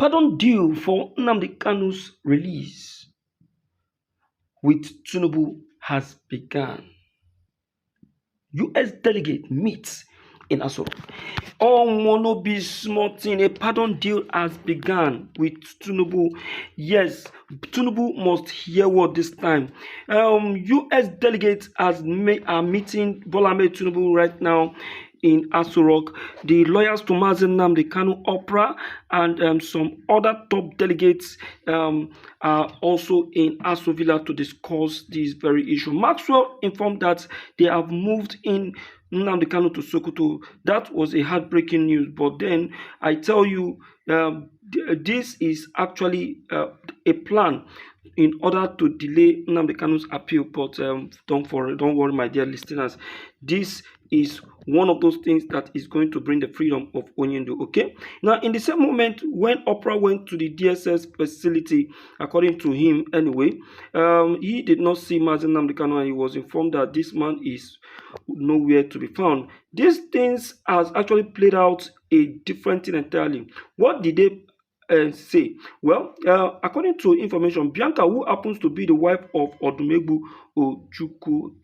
Pardon due for Nnamdi Kanu's release with Tinubu has begun. U.S. delegate meets in Asoro. No be small thing. A pardon deal has begun with Tinubu. Yes, Tinubu must hear what this time. U.S. delegates are meeting Bola Ahmed Tinubu right now in Aso Rock. The lawyers to Mazen Nnamdi Kanu Opera and some other top delegates are also in Aso Villa to discuss this very issue. Maxwell informed that they have moved in Nnamdi Kanu to Sokoto. That was a heartbreaking news, but then I tell you, this is actually a plan in order to delay Nnamdi Kanu's appeal. But don't worry, my dear listeners. This is one of those things that is going to bring the freedom of Onyendo. Okay. Now, in the same moment when Oprah went to the DSS facility, according to him anyway, he did not see Mazen Nnamdi Kanu, and he was informed that this man is nowhere to be found. These things has actually played out a different thing entirely. What did they say? Well, according to information, Bianca, who happens to be the wife of Odumegwu Ojukwu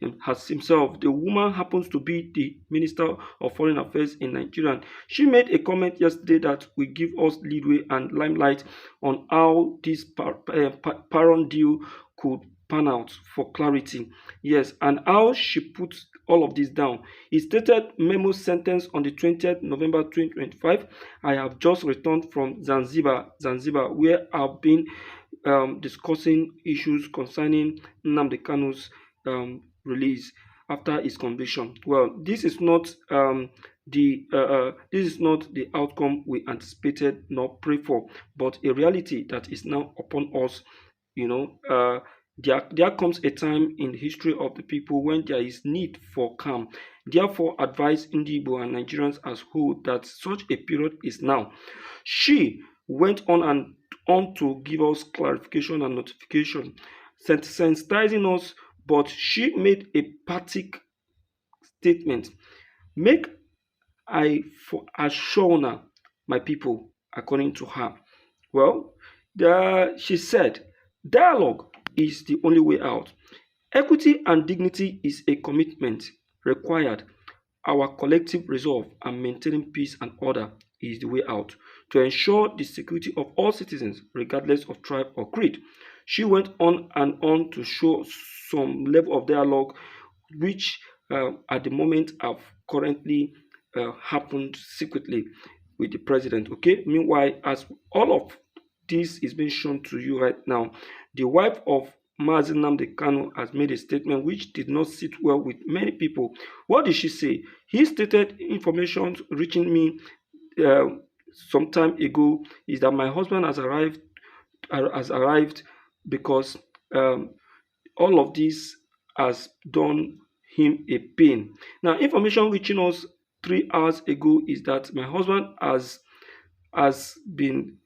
himself, the woman happens to be the Minister of Foreign Affairs in Nigeria. She made a comment yesterday that will give us leadway and limelight on how this Paron deal could pan out for clarity. Yes, and how she put all of this down. He stated memo sentence on the 20th November 2025. I have just returned from Zanzibar, where I've been discussing issues concerning Nnamdi Kanu's release after his conviction. Well, this is not the outcome we anticipated nor pray for, but a reality that is now upon us. There comes a time in the history of the people when there is need for calm. Therefore, advise Igbo and Nigerians as whole that such a period is now. She went on to give us clarification and notification, sensitizing us, but she made a emphatic statement. Make I for Ashona, my people, according to her. Well, she said, dialogue is the only way out. Equity and dignity is a commitment required. Our collective resolve and maintaining peace and order is the way out to ensure the security of all citizens, regardless of tribe or creed. She went on and on to show some level of dialogue, which at the moment have currently happened secretly with the president. Okay. Meanwhile, as all of this is being shown to you right now, the wife of Mazen Nnamdi Kanu has made a statement which did not sit well with many people. What did she say? He stated information reaching me some time ago is that my husband has arrived because all of this has done him a pain. Now, information reaching us 3 hours ago is that my husband has been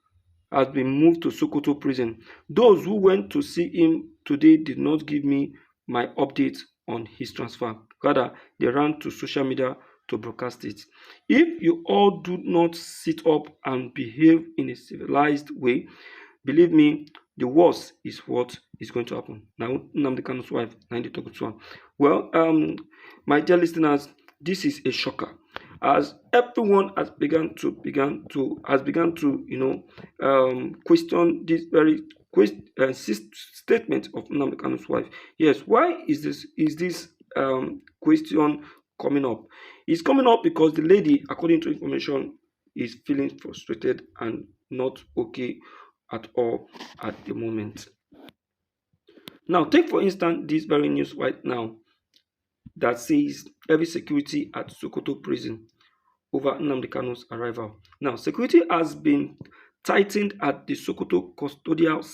moved to Sokoto prison. Those who went to see him today did not give me my update on his transfer. Rather, they ran to social media to broadcast it. If you all do not sit up and behave in a civilized way, believe me, the worst is what is going to happen. Now, Nnamdi Kanu's wife, Nnamdi Tokutua. Well, my dear listeners, this is a shocker, as everyone has begun to question this very statement of Nnamdi Kanu's wife. Yes, why is this question coming up? It's coming up because the lady, according to information, is feeling frustrated and not okay at all at the moment. Now, take for instance this very news right now that says heavy security at Sokoto prison over Nnamdi Kanu's arrival. Now, security has been tightened at the Sokoto Custodial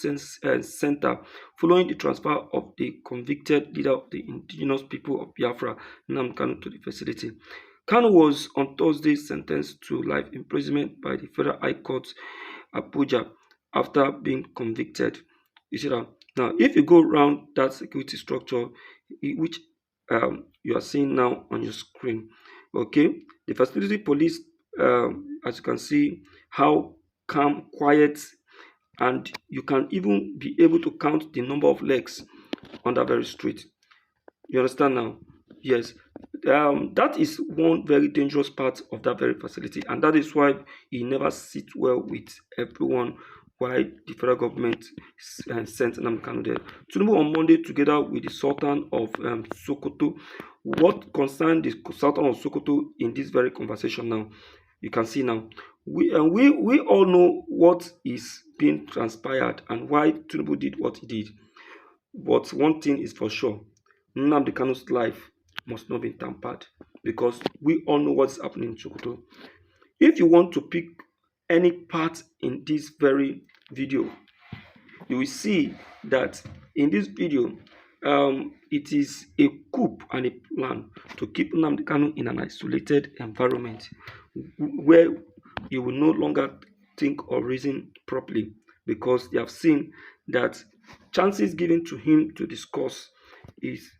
Center following the transfer of the convicted leader of the indigenous people of Biafra, Nnamdi Kanu, to the facility. Kanu was on Thursday sentenced to life imprisonment by the Federal High Court, Abuja, after being convicted. You see that? Now, if you go around that security structure, which you are seeing now on your screen, okay, the facility police, as you can see, how calm, quiet, and you can even be able to count the number of legs on that very street. You understand now? Yes. That is one very dangerous part of that very facility, and that is why he never sits well with everyone. Why the federal government sent Nnamdi Kanu there. Tinubu on Monday, together with the Sultan of Sokoto. What concerned the Sultan of Sokoto in this very conversation now? You can see now. We all know what is being transpired and why Tinubu did what he did. But one thing is for sure, Nnamdi Kanu's life must not be tampered, because we all know what's happening in Sokoto. If you want to pick any part in this very video, you will see that in this video, it is a coup and a plan to keep Nnamdi Kanu in an isolated environment where you will no longer think or reason properly, because they have seen that chances given to him to discuss is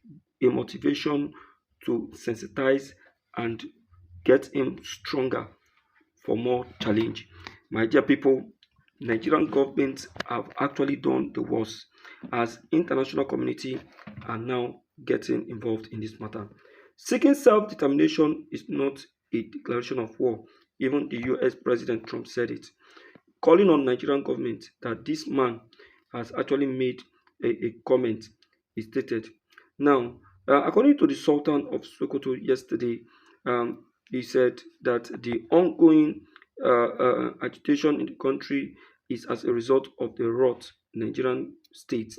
a motivation to sensitize and get him stronger for more challenge. My dear people, Nigerian government have actually done the worst, as international community are now getting involved in this matter. Seeking self-determination is not a declaration of war. Even the US President Trump said it, calling on Nigerian government that this man has actually made a comment. He stated, now, according to the Sultan of Sokoto yesterday, he said that the ongoing agitation in the country is as a result of the wrath Nigerian state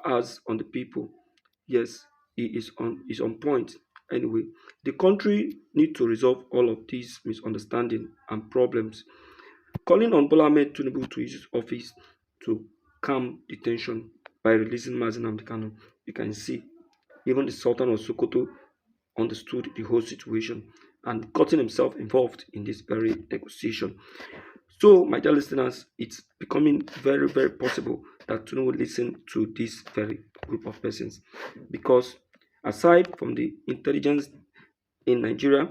has on the people. Yes, he is on point. Anyway, the country need to resolve all of these misunderstandings and problems, calling on Bola Ahmed Tinubu to use his office to calm the tension by releasing Mazi Nnamdi Kanu. You can see even the Sultan of Sokoto understood the whole situation and gotten himself involved in this very negotiation. So, my dear listeners, it's becoming very, very possible that Tinubu will listen to this very group of persons, because aside from the intelligence in Nigeria,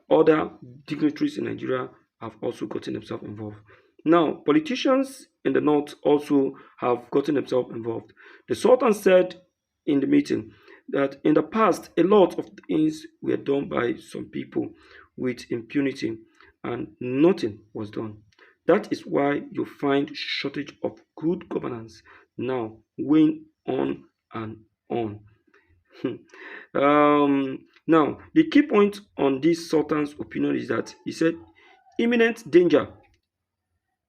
other dignitaries in Nigeria have also gotten themselves involved. Now, politicians in the north also have gotten themselves involved. The Sultan said in the meeting that in the past, a lot of things were done by some people with impunity and nothing was done. That is why you find shortage of good governance now weighing on and on. Now, the key point on this Sultan's opinion is that he said imminent danger.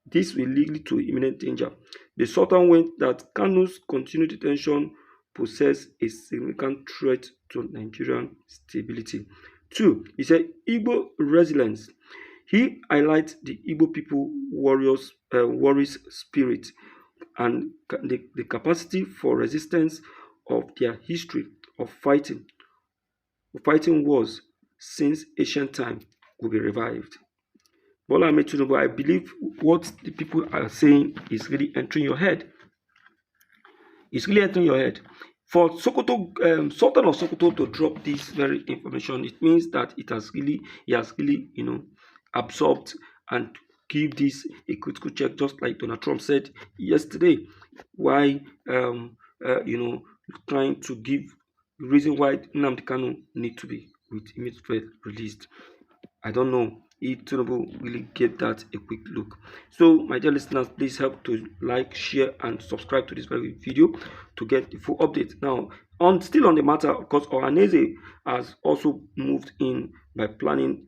This will lead to imminent danger. The Sultan went that Kanu's continued detention poses a significant threat to Nigerian stability. Two, he said Igbo resilience. He highlights the Igbo people warriors spirit and the capacity for resistance of their history of fighting wars since ancient time will be revived. Bola Ahmed Tinubu, I believe what the people are saying is really entering your head. It's really entering your head. For Sokoto, Sultan of Sokoto to drop this very information, it means that he has really, absorbed and give this a critical check, just like Donald Trump said yesterday. Why, trying to give the reason why Nnamdi Kanu need to be with immediate released. I don't know if Tinubu really gave that a quick look. So, my dear listeners, please help to like, share, and subscribe to this very video to get the full update. Now, still on the matter, of course, Ohaneze has also moved in by planning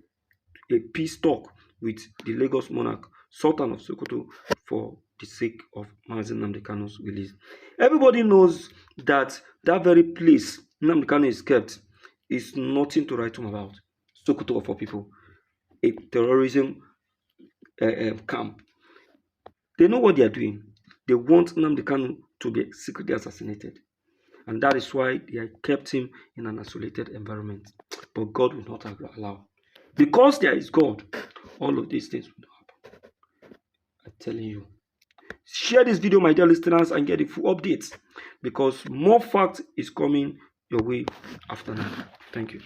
a peace talk with the Lagos monarch, Sultan of Sokoto, for the sake of Mazi Nnamdi Kanu's release. Everybody knows that that very place Nnamdi Kanu is kept is nothing to write home about. Sokoto for people, a terrorism camp. They know what they are doing. They want Nnamdi Kanu to be secretly assassinated. And that is why they kept him in an isolated environment. But God will not allow. Because there is God, all of these things will happen. I'm telling you. Share this video, my dear listeners, and get the full updates, because more fact is coming your way after now. Thank you.